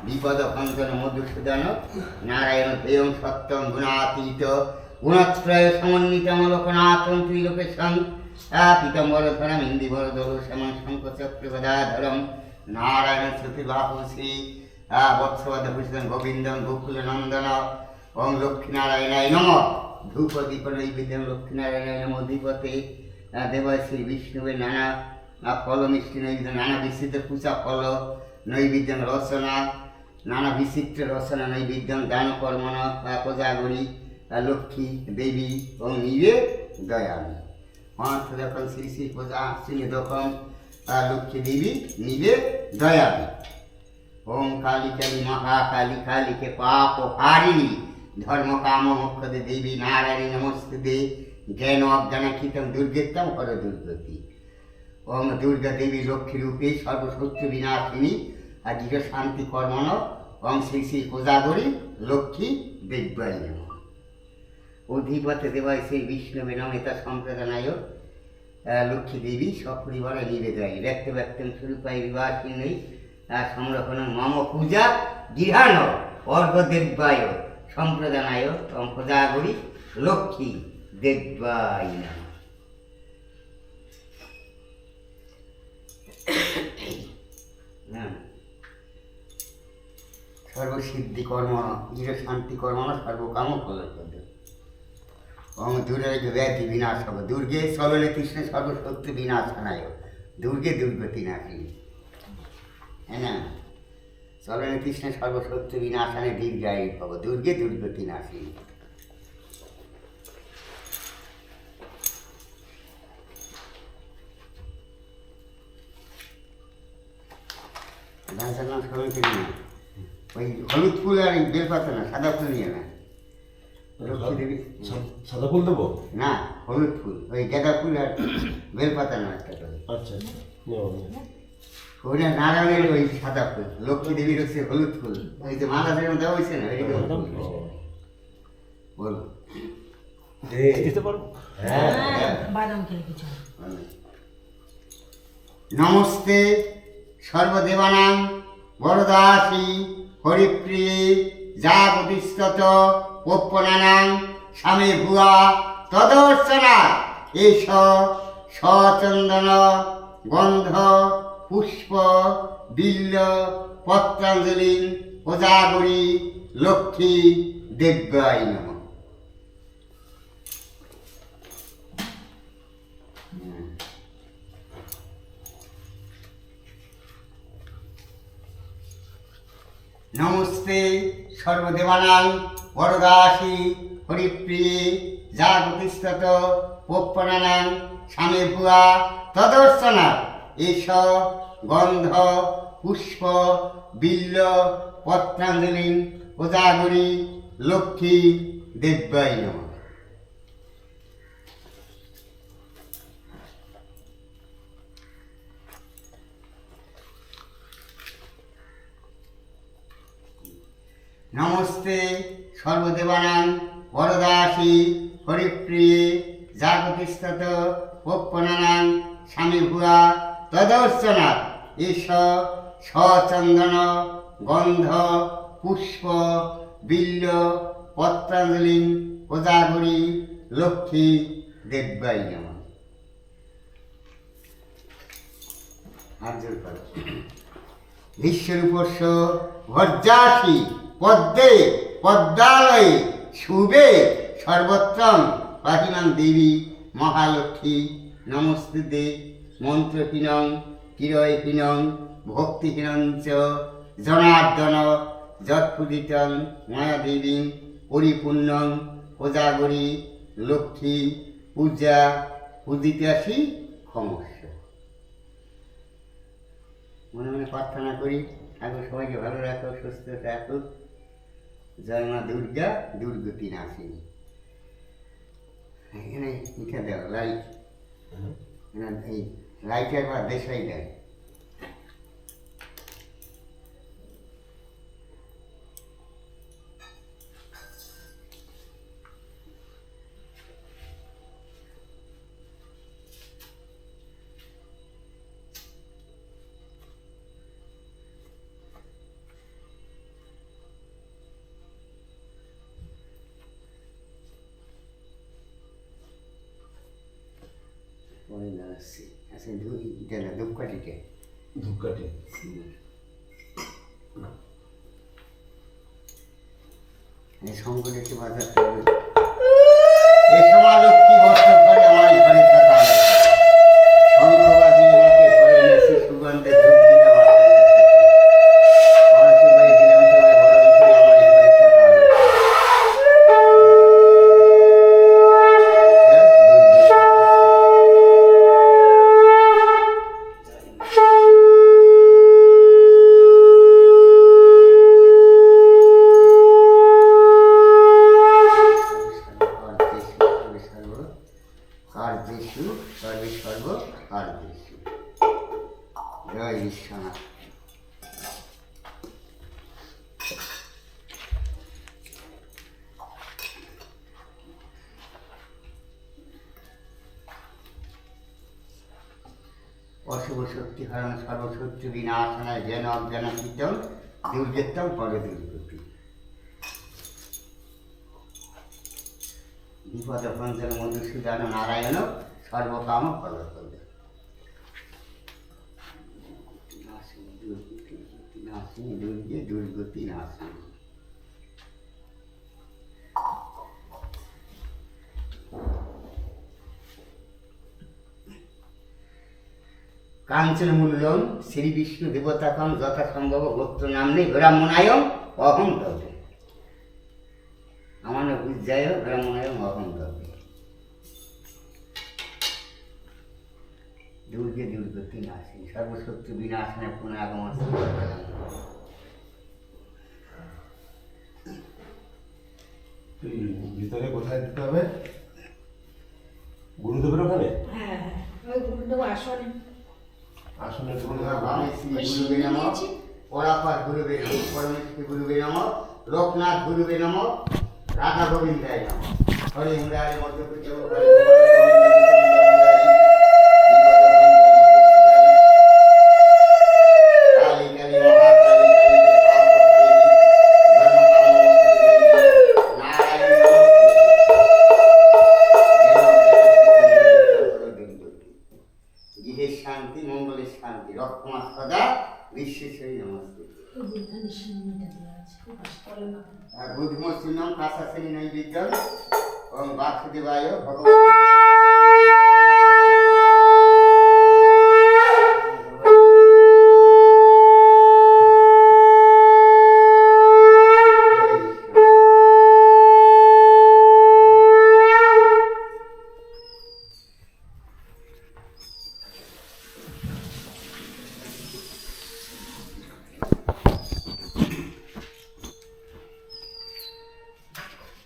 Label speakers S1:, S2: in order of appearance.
S1: বিপদ খঞ্চন মধুসূদন নারায়ণ দেয়ং সত্যং গুণাতীত গুণত্রয় সমন্বিতম লোকনাথং ত্রিলোকেশং পীতম্বর ধরম ইন্দিবর দোল শ্যামং শঙ্খ চক্র গদাধরম নারায়ণ চতুর্বাহু শ্রী বৎসবধভূষণ গোবিন্দং গোকুল নন্দন ওং লক্ষ্মীনারায়ণায় নমঃ ধূপ দীপ নৈবেদ্যং লক্ষ্মীনারায়ণায় নমঃ দীপতে দেবশ্রী বিষ্ণুবে নানা ফল মিষ্টি নৈবেদ্য নানা বিস্তৃত পূজা ফল নৈবেদ্যং রচনা নানা বিচিত্র রচনা নৈবেদ্যং দান কর্মণ কোজাগরী লক্ষ্মী দেবী ও নিবে দয়ামী পাঁচ যখন শ্রী শ্রী পূজা শ্রী যখন লক্ষ্মী দেবী নিবে দয়ামী ওম কালী কালী মহাকালী কালীকে পাপ হারিণী ধর্ম কাম মোক্ষদে দেবী নারায়ণী নমস্তুতে জ্ঞান অজ্ঞানাকৃতং দুর্গেত্তম হর দুর্গতি ওম দুর্গা দেবী লক্ষ্মী রূপে সর্বশত্রু বিনাশিনী আর দৃঢ় শান্তি কর্মণ ওম শ্রী শ্রী কোজাগরী লক্ষ্মী দেব্যায় নমঃ অধিপতি দেবায় শ্রী বিষ্ণুবে নমিতা সম্প্রদানায় লক্ষ্মী দেবী সপরিবারে নিবেদয় ব্যক্ত ব্যক্তং স্বরূপায় বিবাহিনী সংরক্ষণ মম পূজা গৃহাণ অর্ঘদেব্যায় সম্প্রদানায় ওম কোজাগরী লক্ষ্মী দেব্যায় নমঃ সর্বসিদ্ধি কর্ম দৃঢ় শান্তি কর্ম সর্বকাম ফলপ্রদ ওম দুর্গ ব্যাধি বিনাশ হবে দুর্গে চলনে কৃষ্ণে সর্বশক্তি বিনাশনায় দুর্গে দুর্গতি নাশিনী হ্যাঁ না চলনে কৃষ্ণে সর্বশক্তি বিনাশানে দীর্ঘায়ী হব দুর্গে দুর্গতি নাশিনী গাছের নাম স্মরণ করি না ওই হলুদ ফুল আর বেলপাতা না সাদা ফুল নিয়ে না লক্ষ্মী দেবী
S2: সাদা ফুল দেবো
S1: না হলুদ ফুল ওই গাঁদা ফুল আর বেলপাতা না একটা করে
S2: আচ্ছা
S1: ওইটা নারায়ণের ওই সাদা ফুল লক্ষ্মী দেবীর হচ্ছে হলুদ ফুল ওই যে মালা যেরকম দেওয়া হয়েছে না ওইটা বলো
S2: দিতে পারবো
S3: বাদাম খেয়ে কিছু
S1: নমস্তে সর্বদেবানাং বরদাসী হরিপ্রিয়ে যা প্রতিষ্ঠত পপ্পনানাং স্বামী ভুয়া তদর্শনা এস সচন্দন গন্ধ পুষ্প বিল্ল পত্রাঞ্জলি কোজাগরী লক্ষ্মী দেব্যায় নমঃ নমস্তে সর্বদেবানাং বরদাসী হরিপ্রিয়ে যা প্রতিষ্ঠত পপ্পনানাং স্বামী ভুয়া তদর্শনা এস গন্ধ পুষ্প বিল্ল পত্রাঞ্জলি কোজাগরী লক্ষ্মী দেব্যায় নমঃ নমস্তে সর্বদেবানাং বরদাসী হরিপ্রিয়ে যা প্রতিষ্ঠত পপ্পনানাং স্বামী ভুয়া তদর্শনা এস সচন্দন গন্ধ পুষ্প বিল্ল পত্রাঞ্জলি কোজাগরী লক্ষ্মী দেব্যায় নমঃ বিশ্বরূপস্য ভজ্রাসী পদ্মে পদ্মালয়ে শুভে সর্বত্রং পাহিমাং দেবী মহালক্ষ্মী নমস্তুতে মন্ত্রহীনং কিরয়হীনং ভক্তিহীনং চ জনার্দন যৎপূজিতং মায়াদেবী পরিপূর্ণং কোজাগরী লক্ষ্মী পূজা পূজিতাসি ক্ষমস্য মনে মনে প্রার্থনা করি ঠাকুর সবাইকে ভালো রাখো সুস্থ রাখুক জয় মা দুর্গা দুর্গতি নাশিনী এখানে লিখে দেওয়া লাইট এই লাইটের বা দেশাই দেয় আসছে আচ্ছা ধূপকাঠিতে
S2: ধূপকাঠি।
S1: এই সংকটের বাজার করবে এই সময় লক্ষ্মী বর্ষণ করে আমার ঘরে থাকা শঙ্খবাদী আমাকে ঘরে এনেছি সুগন্ধে ধূপ দিলাম মানুষের বাড়ি দিলাম তোমায় বরণ করে আমার ঘরে থাকা কার্যেষু সর্বে সর্ব কার্যেষু জয় বিশ্বনাথ। অশুভ শক্তি হরণ সর্বশত্রু বিনাশনায় জ্ঞান অজ্ঞান কীর্তন দুর্গেত্তম পরে দুর্গতি বিপদ পঞ্চম মধুসূদন নারায়ণ সর্বকাম ফলপ্রদ নাসিনী দুর্গে দুর্গতি নাসিনী। কাঞ্চন মূল্যম শ্রী বিষ্ণু দেবতাকম যথাসম্ভব গোত্র নামনে ব্রাহ্মণায়ম অহম তবে আমার বুঝায় ব্রাহ্মণায়ম অহম তবে দুর্গে দুর্গতি নাসিনী সর্বশত্রু বিনাশনে পুনরাগমন।
S2: ভিতরে কোথায় দিতে হবে? গুরুদেবের ওখানে
S3: হ্যাঁ হ্যাঁ ওই গুরুদেব আসনে
S2: আসলে
S1: গুরুবে নমঃ পরাপর গুরুবে নমঃ পরমেশ্বর গুরুবে নমঃ লোকনাথ গুরুবে নমঃ রাধা গোবিন্দায় নমঃ হরে মুরারি মধ্যপ্রদেশ কালী কালী মহাকালী গৃহের শান্তি মঙ্গলের শান্তি রক্ষমা সদা বিশ্বেশ্বরী নমস্তে। বুদ্ধমসূন্যম কাশাসনী নৈবেদ্যম ওম বাসুদেবায় ভগবতী